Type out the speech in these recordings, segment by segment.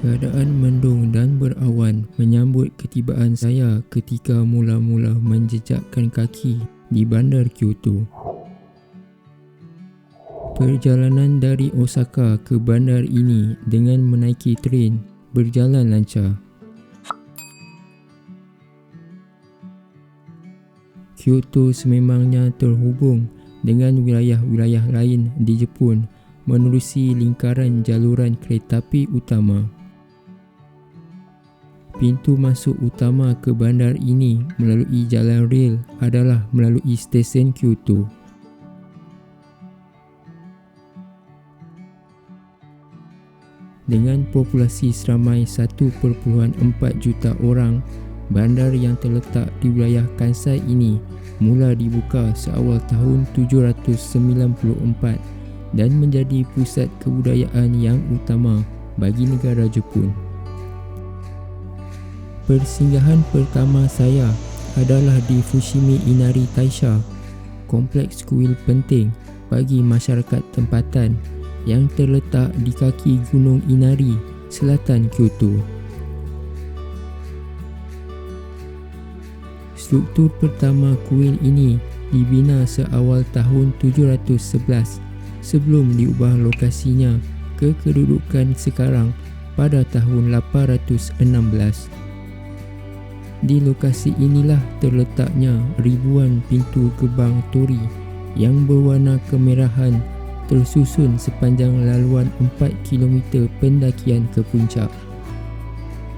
Keadaan mendung dan berawan menyambut ketibaan saya ketika mula-mula menjejakkan kaki di bandar Kyoto. Perjalanan dari Osaka ke bandar ini dengan menaiki tren berjalan lancar. Kyoto sememangnya terhubung dengan wilayah-wilayah lain di Jepun menerusi lingkaran jaluran keretapi utama. Pintu masuk utama ke bandar ini melalui jalan rel adalah melalui stesen Kyoto. Dengan populasi seramai 1.4 juta orang, bandar yang terletak di wilayah Kansai ini mula dibuka seawal tahun 794 dan menjadi pusat kebudayaan yang utama bagi negara Jepun. Persinggahan pertama saya adalah di Fushimi Inari Taisha, kompleks kuil penting bagi masyarakat tempatan yang terletak di kaki Gunung Inari, selatan Kyoto. Struktur pertama kuil ini dibina seawal tahun 711 sebelum diubah lokasinya ke kedudukan sekarang pada tahun 816. Di lokasi inilah terletaknya ribuan pintu gerbang tori yang berwarna kemerahan tersusun sepanjang laluan 4 km pendakian ke puncak.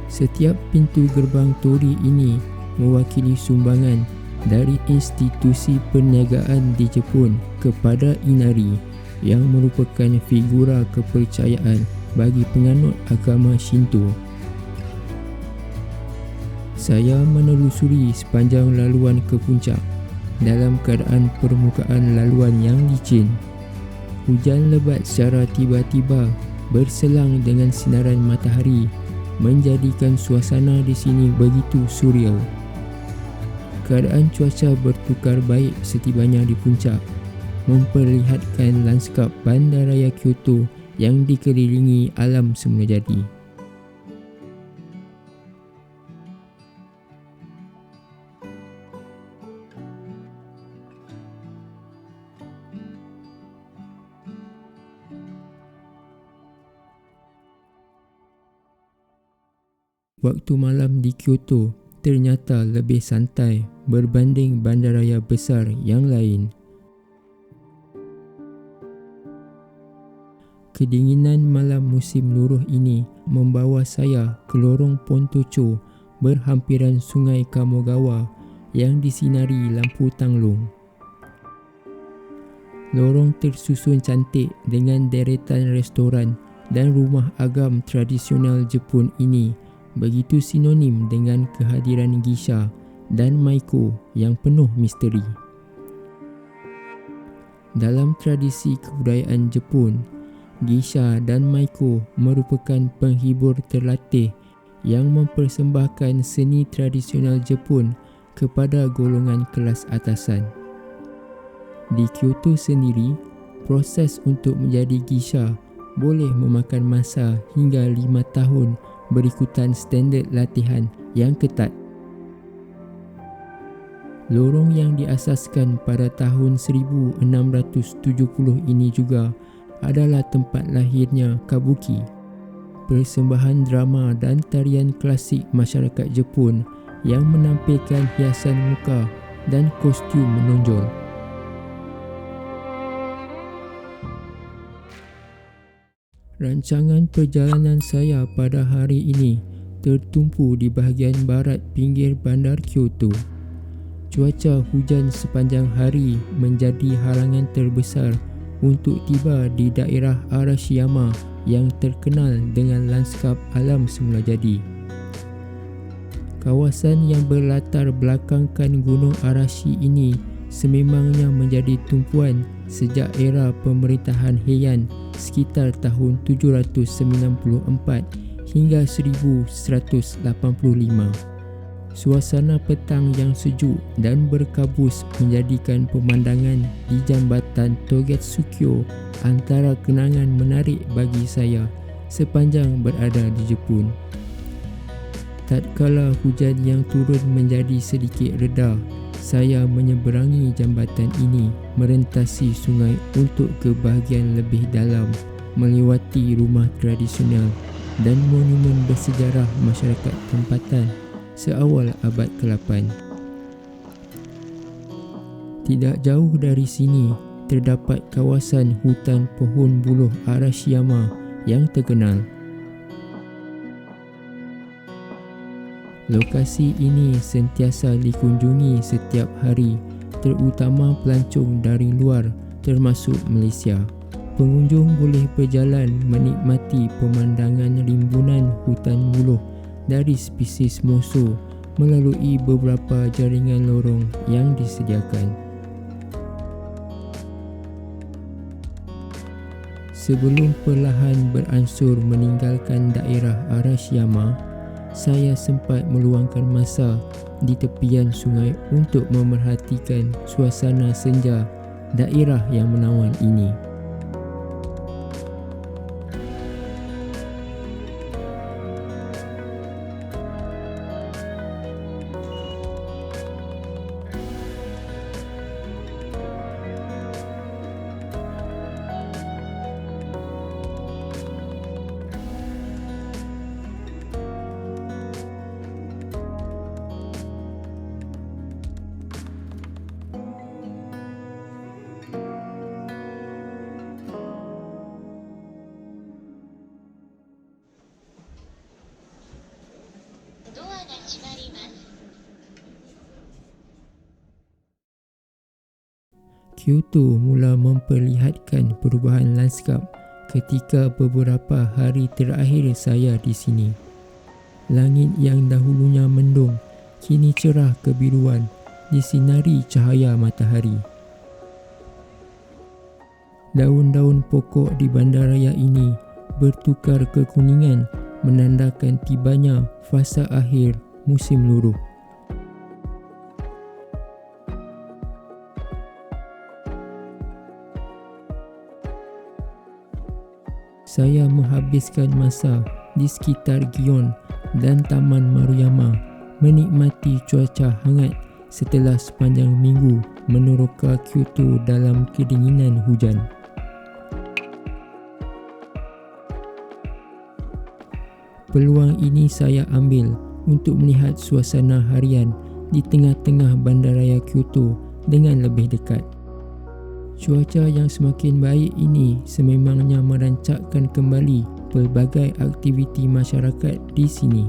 Setiap pintu gerbang tori ini mewakili sumbangan dari institusi perniagaan di Jepun kepada Inari yang merupakan figura kepercayaan bagi penganut agama Shinto. Saya menelusuri sepanjang laluan ke puncak dalam keadaan permukaan laluan yang licin. Hujan lebat secara tiba-tiba berselang dengan sinaran matahari menjadikan suasana di sini begitu surreal. Keadaan cuaca bertukar baik setibanya di puncak, memperlihatkan lanskap bandaraya Kyoto yang dikelilingi alam semula jadi. Waktu malam di Kyoto ternyata lebih santai berbanding bandaraya besar yang lain. Kedinginan malam musim luruh ini membawa saya ke lorong Pontocho berhampiran sungai Kamogawa yang disinari lampu tanglung. Lorong tersusun cantik dengan deretan restoran dan rumah agam tradisional Jepun ini begitu sinonim dengan kehadiran geisha dan maiko yang penuh misteri. Dalam tradisi kebudayaan Jepun, geisha dan maiko merupakan penghibur terlatih yang mempersembahkan seni tradisional Jepun kepada golongan kelas atasan. Di Kyoto sendiri, proses untuk menjadi geisha boleh memakan masa hingga 5 tahun berikutan standard latihan yang ketat. Lorong yang diasaskan pada tahun 1670 ini juga adalah tempat lahirnya kabuki, persembahan drama dan tarian klasik masyarakat Jepun yang menampilkan hiasan muka dan kostum menonjol. Rancangan perjalanan saya pada hari ini tertumpu di bahagian barat pinggir bandar Kyoto. Cuaca hujan sepanjang hari menjadi halangan terbesar untuk tiba di daerah Arashiyama yang terkenal dengan lanskap alam semula jadi. Kawasan yang berlatar belakangkan Gunung Arashi ini sememangnya menjadi tumpuan sejak era pemerintahan Heian sekitar tahun 794 hingga 1185. Suasana petang yang sejuk dan berkabus menjadikan pemandangan di jambatan Togetsukyo antara kenangan menarik bagi saya sepanjang berada di Jepun. Tatkala hujan yang turun menjadi sedikit reda, saya menyeberangi jambatan ini, merentasi sungai untuk ke bahagian lebih dalam, melewati rumah tradisional dan monumen bersejarah masyarakat tempatan seawal abad ke-8. Tidak jauh dari sini, terdapat kawasan hutan pohon buluh Arashiyama yang terkenal. Lokasi ini sentiasa dikunjungi setiap hari, terutama pelancong dari luar termasuk Malaysia. Pengunjung boleh berjalan menikmati pemandangan rimbunan hutan buluh dari spesies moso melalui beberapa jaringan lorong yang disediakan. Sebelum perlahan beransur meninggalkan daerah Arashiyama, saya sempat meluangkan masa di tepian sungai untuk memerhatikan suasana senja daerah yang menawan ini. Kyoto mula memperlihatkan perubahan lanskap ketika beberapa hari terakhir saya di sini. Langit yang dahulunya mendung kini cerah kebiruan disinari cahaya matahari. Daun-daun pokok di bandaraya ini bertukar kekuningan menandakan tibanya fasa akhir musim luruh. Saya menghabiskan masa di sekitar Gion dan Taman Maruyama menikmati cuaca hangat setelah sepanjang minggu meneroka Kyoto dalam kedinginan hujan. Peluang ini saya ambil untuk melihat suasana harian di tengah-tengah bandaraya Kyoto dengan lebih dekat. Cuaca yang semakin baik ini sememangnya merancakkan kembali pelbagai aktiviti masyarakat di sini.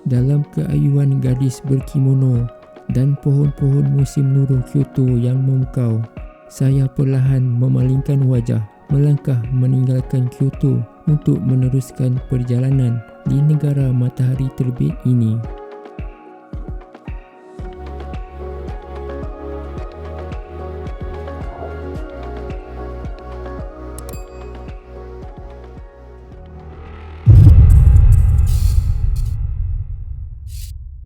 Dalam keayuan gadis berkimono dan pohon-pohon musim luruh Kyoto yang memukau, saya perlahan memalingkan wajah melangkah meninggalkan Kyoto untuk meneruskan perjalanan di negara matahari terbit ini.